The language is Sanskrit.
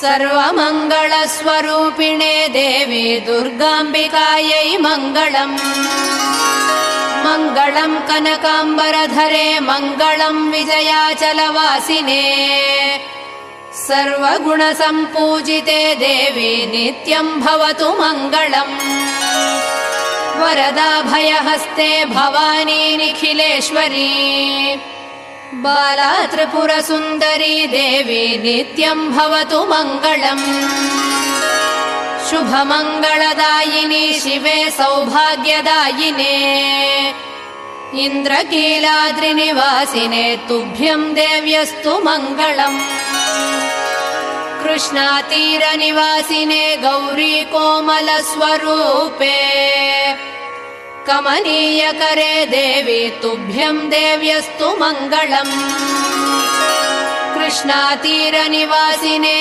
सर्वमङ्गलस्वरूपिणे देवी दुर्गाम्बिकायै मङ्गलम्। मङ्गलम् कनकाम्बरधरे मङ्गलम् विजयाचलवासिने सर्वगुणसम्पूजिते देवी नित्यम् भवतु मङ्गलम्। वरदाभयहस्ते भवानी निखिलेश्वरी बाला त्रिपुरसुन्दरी देवी नित्यम् भवतु मङ्गलम्। शुभमङ्गलदायिनी शिवे सौभाग्यदायिने इन्द्रकीलाद्रिनिवासिने तुभ्यम् देव्यस्तु मङ्गलम्। कृष्णातीरनिवासिने गौरी कोमलस्वरूपे कमनीयकरे देवी तुभ्यम् देव्यस्तु मङ्गलम्। कृष्णातीरनिवासिने